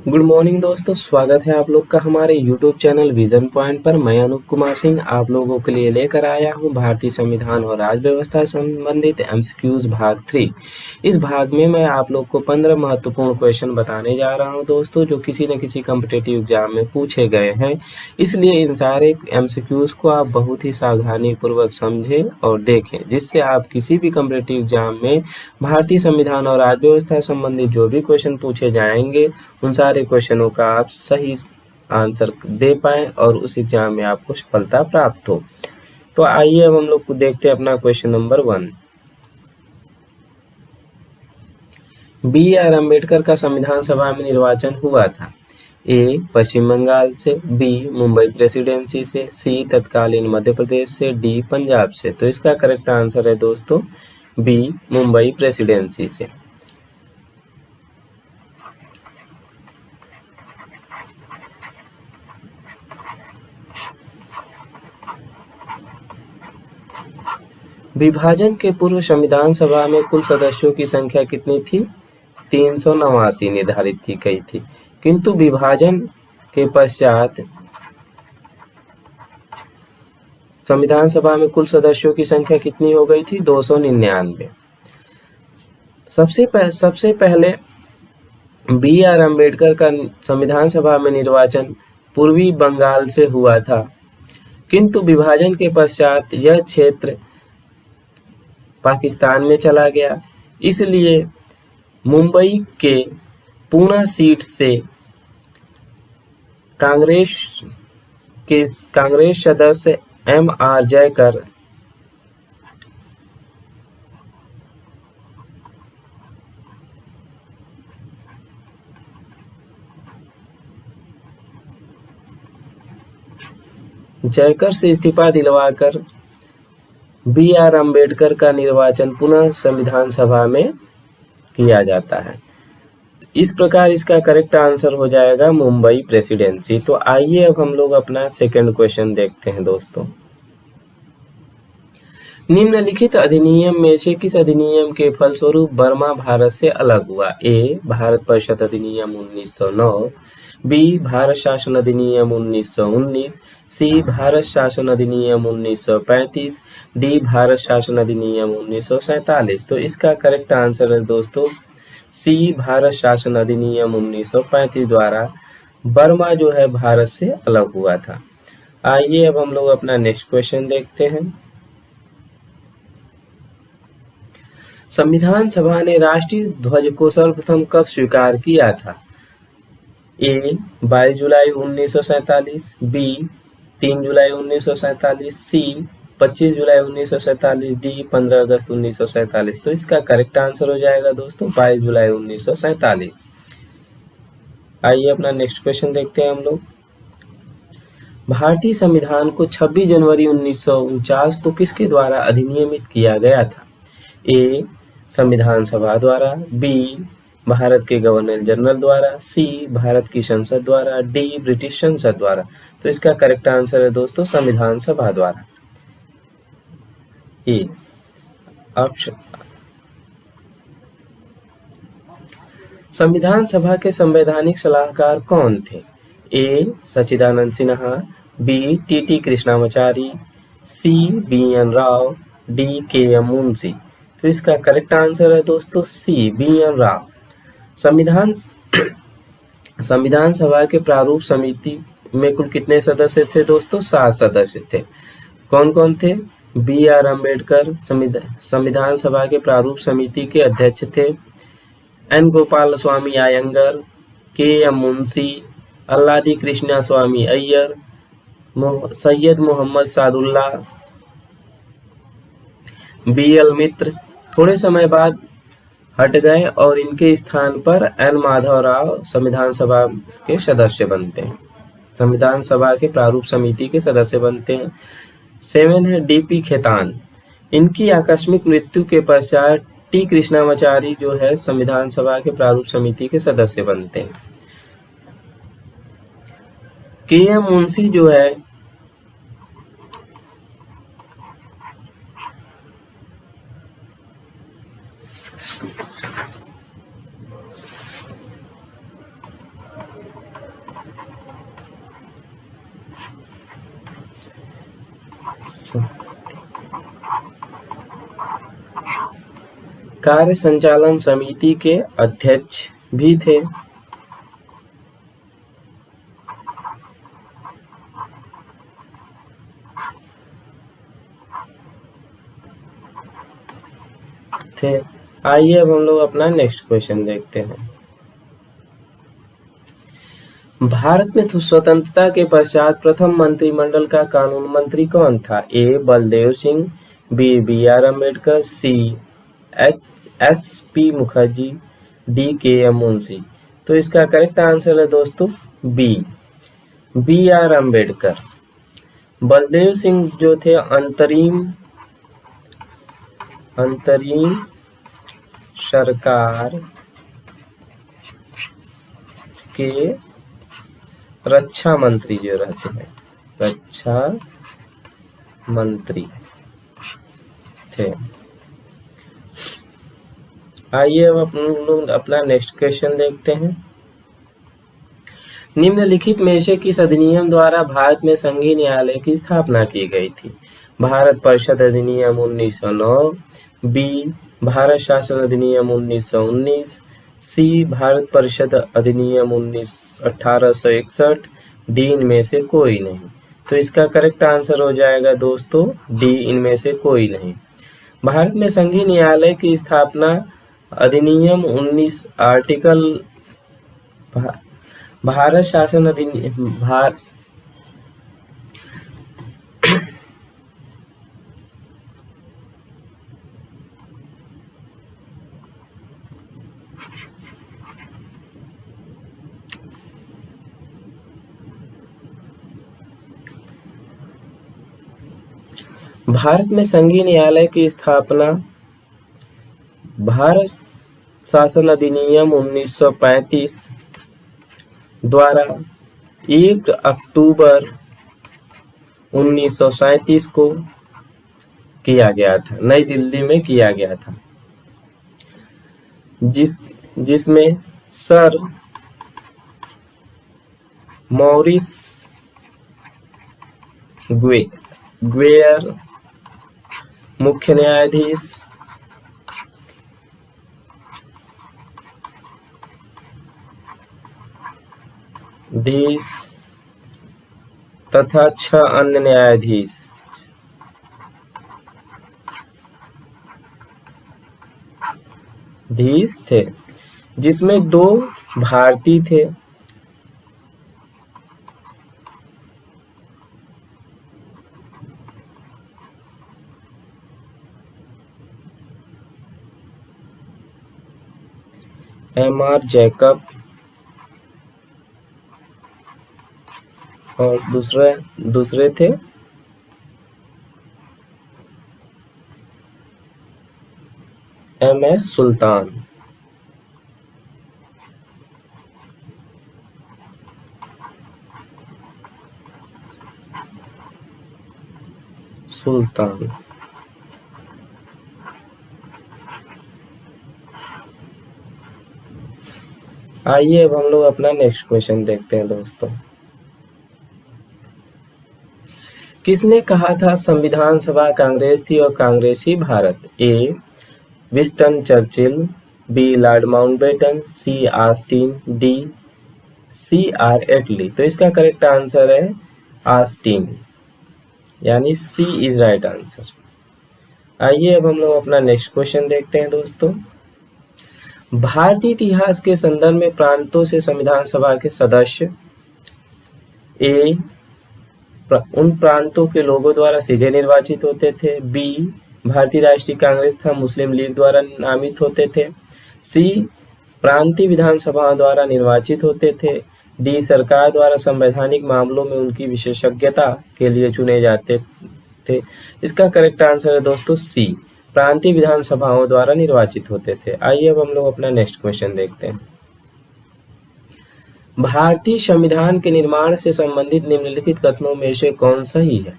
Good morning दोस्तों, स्वागत है आप लोग का हमारे यूट्यूब चैनल विजन पॉइंट पर। मैं अनूप कुमार सिंह आप लोगों के लिए लेकर आया हूं भारतीय संविधान और राज्य व्यवस्था से संबंधित एमसीक्यूज भाग 3। इस भाग में मैं आप लोग को 15 महत्वपूर्ण क्वेश्चन बताने जा रहा हूं दोस्तों, जो किसी न किसी कम्पिटिटिव एग्जाम में पूछे गए हैं। इसलिए इन सारे एमसीक्यूज को आप बहुत ही सावधानी पूर्वक समझें और देखें, जिससे आप किसी भी कम्पिटिटिव एग्जाम में भारतीय संविधान और राज्य व्यवस्था से संबंधित जो भी क्वेश्चन पूछे जाएंगे उन सारे क्वेश्चनों का आप सही आंसर दे पाएं और उस एग्जाम में आपको सफलता प्राप्त हो। तो आइए अब हम लोग को देखते हैं अपना क्वेश्चन नंबर 1। बी.आर. अम्बेडकर का संविधान सभा में निर्वाचन हुआ था। ए. पश्चिम बंगाल से, बी. मुंबई प्रेसिडेंसी से, सी. तत्कालीन मध्य प्रदेश से, डी. पंजाब से। तो इसका करेक्ट आंसर है दोस्तों बी. मुंबई प्रेसिडेंसी से। विभाजन के पूर्व संविधान सभा में कुल सदस्यों की संख्या कितनी थी? 389 निर्धारित की गई थी, किंतु विभाजन के पश्चात संविधान सभा में कुल सदस्यों की संख्या कितनी हो गई थी? 299। सबसे पहले बी.आर. अम्बेडकर का संविधान सभा में निर्वाचन पूर्वी बंगाल से हुआ था, किंतु विभाजन के पश्चात यह क्षेत्र पाकिस्तान में चला गया। इसलिए मुंबई के पूना सीट से कांग्रेस सदस्य M.R. जयकर से इस्तीफा दिलवाकर बी.आर. अम्बेडकर का निर्वाचन पुनः संविधान सभा में किया जाता है। इस प्रकार इसका करेक्ट आंसर हो जाएगा मुंबई प्रेसिडेंसी। तो आइए अब हम लोग अपना सेकंड क्वेश्चन देखते हैं दोस्तों। निम्नलिखित अधिनियम में से किस अधिनियम के फलस्वरूप बर्मा भारत से अलग हुआ? ए. भारत परिषद अधिनियम 1909, बी. भारत शासन अधिनियम 1919, सी. भारत शासन अधिनियम 1935, डी. भारत शासन अधिनियम 1947। तो इसका करेक्ट आंसर है दोस्तों सी. भारत शासन अधिनियम 1935 द्वारा बर्मा जो है भारत से अलग हुआ था। आइए अब हम लोग अपना नेक्स्ट क्वेश्चन देखते हैं। संविधान सभा ने राष्ट्रीय ध्वज को सर्वप्रथम कब स्वीकार किया था? ए. 22 जुलाई 1947, बी. 3 जुलाई 1947, सी. 25 जुलाई 1947, डी. 15 अगस्त 1947। तो इसका करेक्ट आंसर हो जाएगा दोस्तों 22 जुलाई 1947। आइए अपना नेक्स्ट क्वेश्चन देखते हैं हम लोग। भारतीय संविधान को 26 जनवरी 1949 को किसके द्वारा अधिनियमित किया गया था? ए. संविधान सभा द्वारा, बी. भारत के गवर्नर जनरल द्वारा, सी. भारत की संसद द्वारा, डी. ब्रिटिश संसद द्वारा। तो इसका करेक्ट आंसर है दोस्तों संविधान सभा द्वारा। A option. संविधान सभा के संवैधानिक सलाहकार कौन थे? A. Sachchidanand Sinha, B. T T. Krishnamachari, C. B N. Rao, D. K M. Munshi. तो इसका करेक्ट आंसर है दोस्तों सी. बी.एन. राव। संविधान सभा के प्रारूप समिति में कुल कितने सदस्य थे दोस्तों? 7 सदस्य थे। कौन कौन थे? बी.आर. अम्बेडकर संविधान सभा के प्रारूप समिति के अध्यक्ष थे, एन. गोपाल स्वामी आयंगर, के.एम. मुंशी, अल्लादी कृष्णा स्वामी अय्यर, सैयद मोहम्मद सादुल्ला, बी.एल. मित्र थोड़े समय बाद हट गए और इनके स्थान पर एन. माधव राव संविधान सभा के सदस्य बनते हैं, संविधान सभा के प्रारूप समिति के सदस्य बनते हैं। 7 है डी.पी. खेतान। इनकी आकस्मिक मृत्यु के पश्चात टी. कृष्णामाचारी जो है संविधान सभा के प्रारूप समिति के सदस्य बनते हैं। के.एम. मुंशी जो है कार्य संचालन समिति के अध्यक्ष भी थे। आइए अब हम लोग अपना नेक्स्ट क्वेश्चन देखते हैं। भारत में स्वतंत्रता के पश्चात प्रथम मंत्रिमंडल का कानून मंत्री कौन था? A Baldev Singh, B R Ambedkar, C S P Mukherjee, D K M Munshi. तो इसका करेक्ट आंसर है दोस्तों बी आर अम्बेडकर। बलदेव सिंह जो थे अंतरिम सरकार के रक्षा मंत्री जो रहते हैं, रक्षा मंत्री थे। आइए अब अपन लोग अपना नेक्स्ट क्वेश्चन देखते हैं। निम्नलिखित में से किस अधिनियम द्वारा भारत में संघीय न्यायालय की स्थापना की गई थी? भारत परिषद अधिनियम 1909, बी भारत शासन अधिनियम 1919, सी भारत परिषद अधिनियम 1861, डी इनमें से कोई नहीं। तो इसका करेक्ट आंसर हो जाएगा दोस्तों डी इनमें से कोई नहीं। भारत में संघीय न्यायालय की स्थापना अधिनियम 19 आर्टिकल भारत शासन अधिनियम भारत में संघीय न्यायालय की स्थापना भारत शासन अधिनियम 1935 द्वारा 1 अक्टूबर 1937 को किया गया था, नई दिल्ली में किया गया था, जिसमें सर मॉरिस ग्वेयर मुख्य न्यायाधीश तथा 6 अन्य न्यायाधीश थे, जिसमें 2 भारतीय थे। M.R. जैकब और दूसरे थे M.S. सुल्तान। आइए अब हम लोग अपना नेक्स्ट क्वेश्चन देखते हैं दोस्तों। किसने कहा था संविधान सभा कांग्रेस थी और कांग्रेसी Bharat? A Winston Churchill, B Lord Mountbatten, C Austin, D C.R. Attlee. तो इसका करेक्ट आंसर है ऑस्टिन, यानी सी इज राइट आंसर। आइए अब हम लोग अपना नेक्स्ट क्वेश्चन देखते हैं दोस्तों। भारतीय इतिहास के संदर्भ में प्रांतों से संविधान सभा के सदस्य ए उन प्रांतों के लोगों द्वारा सीधे निर्वाचित होते थे, बी भारतीय राष्ट्रीय कांग्रेस तथा मुस्लिम लीग द्वारा नामित होते थे, सी प्रांतीय विधानसभाओं द्वारा निर्वाचित होते थे, डी सरकार द्वारा संवैधानिक मामलों में उनकी विशेषज्ञता के लिए चुने जाते थे। इसका करेक्ट आंसर है दोस्तों सी प्रांतीय विधानसभाओं द्वारा निर्वाचित होते थे। आइए अब हम लोग अपना नेक्स्ट क्वेश्चन देखते हैं। भारतीय संविधान के निर्माण से संबंधित निम्नलिखित कथनों में से कौन सही है?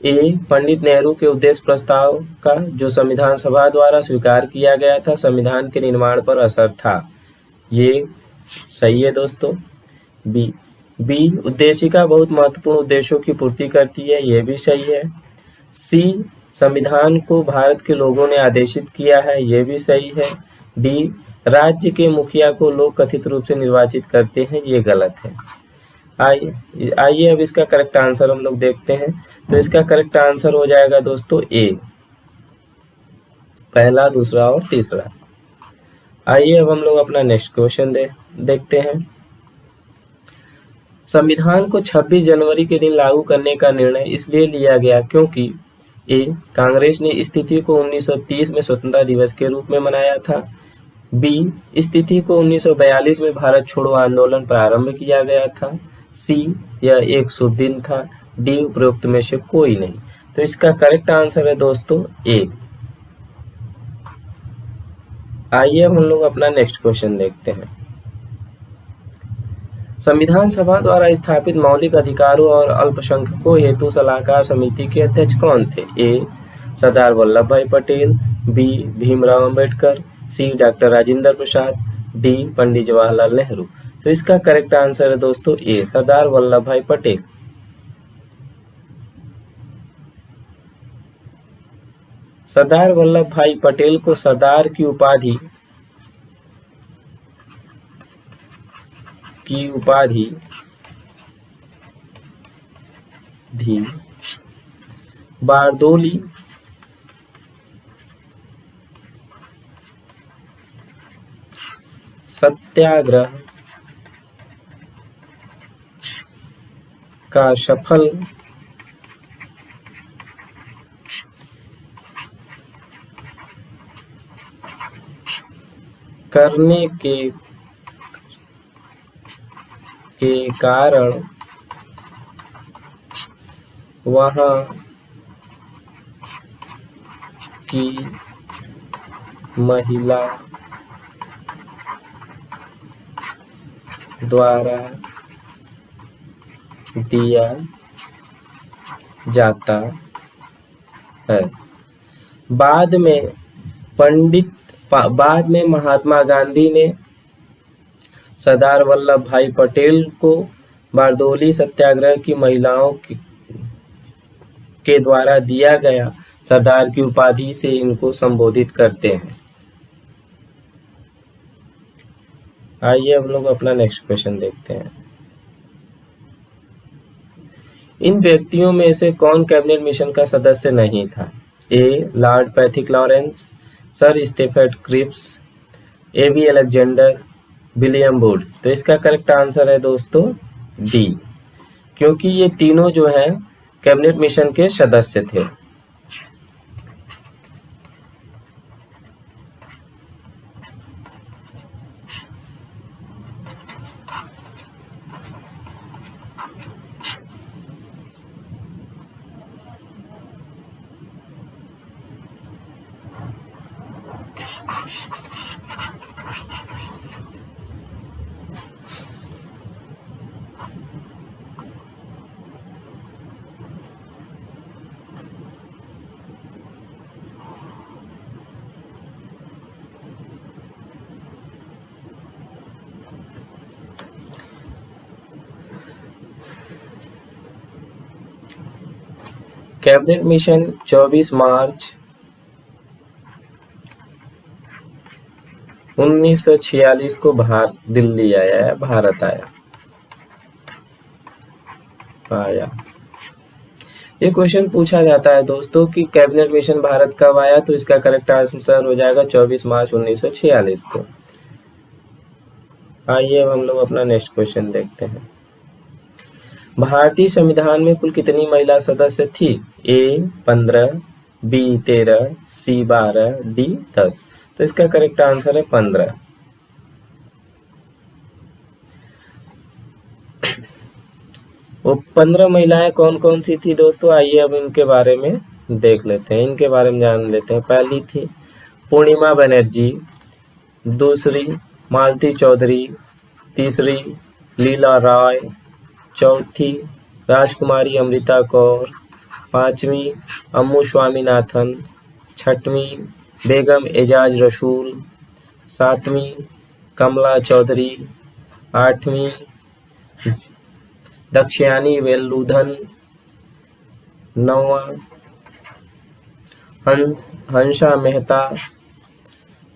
ए पंडित नेहरू के उद्देश्य प्रस्ताव का जो संविधान सभा द्वारा स्वीकार किया गया था संविधान के निर्माण पर असर था, ये सही है दोस्तों। बी बी, उद्देशिका बहुत महत्वपूर्ण उद्देश्यों की पूर्ति करती है, ये भी सही है। सी, संविधान को भारत के लोगों ने आदेशित किया है, ये भी सही है। डी, राज्य के मुखिया को लोग कथित रूप से निर्वाचित करते हैं, ये गलत है। आइए अब इसका करेक्ट आंसर हम लोग देखते हैं। तो इसका करेक्ट आंसर हो जाएगा दोस्तों ए, पहला, दूसरा और तीसरा। आइए अब हम लोग अपना नेक्स्ट क्वेश्चन देखते हैं। संविधान को 26 जनवरी के दिन लागू करने का निर्णय इसलिए लिया गया क्योंकि ए, कांग्रेस ने इस तिथि को 1930 में स्वतंत्रता दिवस के रूप में मनाया था। बी, इस तिथि को 1942 में भारत छोड़ो आंदोलन प्रारंभ किया गया था। सी, यह एक शुभ दिन था। डी, उपरोक्त में से कोई नहीं। तो इसका करेक्ट आंसर है दोस्तों ए। आइए हम लोग अपना नेक्स्ट क्वेश्चन देखते हैं। संविधान सभा द्वारा स्थापित मौलिक अधिकारों और अल्पसंख्यकों हेतु सलाहकार समिति के अध्यक्ष कौन थे? ए, सरदार वल्लभ भाई पटेल। बी, भीमराव अंबेडकर। सी, डॉक्टर राजेंद्र प्रसाद। डी, पंडित जवाहरलाल नेहरू। तो इसका करेक्ट आंसर है दोस्तों ए, सरदार वल्लभ भाई पटेल। सरदार वल्लभ भाई पटेल को सरदार की उपाधि दी बारदोली सत्याग्रह का सफल करने के कारण वहां की महिला द्वारा दिया जाता है। बाद में महात्मा गांधी ने सरदार वल्लभ भाई पटेल को बारदोली सत्याग्रह की महिलाओं के द्वारा दिया गया सरदार की उपाधि से इनको संबोधित करते हैं। आइए हम लोग अपना नेक्स्ट क्वेश्चन देखते हैं। इन व्यक्तियों में से कौन कैबिनेट मिशन का सदस्य नहीं था? A, Lord Pethick Lawrence. Sir Stafford Cripps. A B. Alexander. William Wood. तो इसका करेक्ट आंसर है दोस्तों डी, क्योंकि ये तीनों जो हैं कैबिनेट मिशन के सदस्य थे। कैबिनेट मिशन 24 मार्च 1946 को दिल्ली आया, भारत आया। ये क्वेश्चन पूछा जाता है दोस्तों कि कैबिनेट मिशन भारत कब आया, तो इसका करेक्ट आंसर हो जाएगा 24 मार्च 1946 को। आइए अब हम लोग अपना नेक्स्ट क्वेश्चन देखते हैं। भारतीय संविधान में कुल कितनी महिला सदस्य थी? ए 15, बी 13, सी 12, डी 10। तो इसका करेक्ट आंसर है 15। वो 15 महिलाएं कौन कौन सी थी दोस्तों? आइए अब इनके बारे में देख लेते हैं, इनके बारे में जान लेते हैं। पहली थी पूर्णिमा बनर्जी, दूसरी मालती चौधरी, तीसरी लीला रॉय, चौथी राजकुमारी अमृता कौर, पांचवी अम्मू स्वामीनाथन, छठवीं बेगम एजाज रसूल, सातवीं कमला चौधरी, आठवीं दक्षयानी वेलुधन 9वां, हंसा मेहता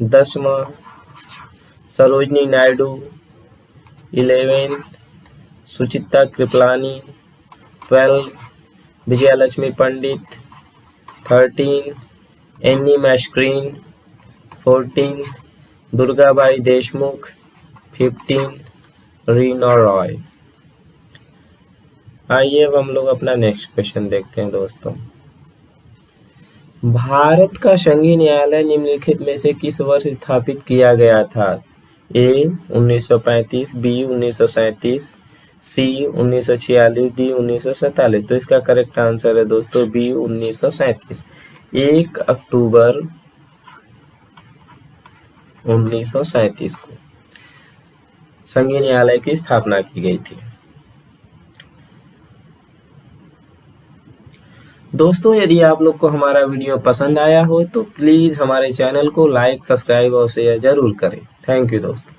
10वां, सरोजनी नायडू 11, सुचित्रा कृपलानी 12, विजयलक्ष्मी पंडित 13, एनी मैस्क्रीन 14, दुर्गाबाई देशमुख 15, रीना रॉय। आइए अब हम लोग अपना नेक्स्ट क्वेश्चन देखते हैं दोस्तों। भारत का संघीय न्यायालय निम्नलिखित में से किस वर्ष स्थापित किया गया था? ए 1935, बी 1937, सी 1946, डी 1947। तो इसका करेक्ट आंसर है दोस्तों बी 1937। 1 अक्टूबर 1937 को संघीय न्यायालय की स्थापना की गई थी। दोस्तों यदि आप लोग को हमारा वीडियो पसंद आया हो तो प्लीज़ हमारे चैनल को लाइक, सब्सक्राइब और शेयर जरूर करें। थैंक यू दोस्तों।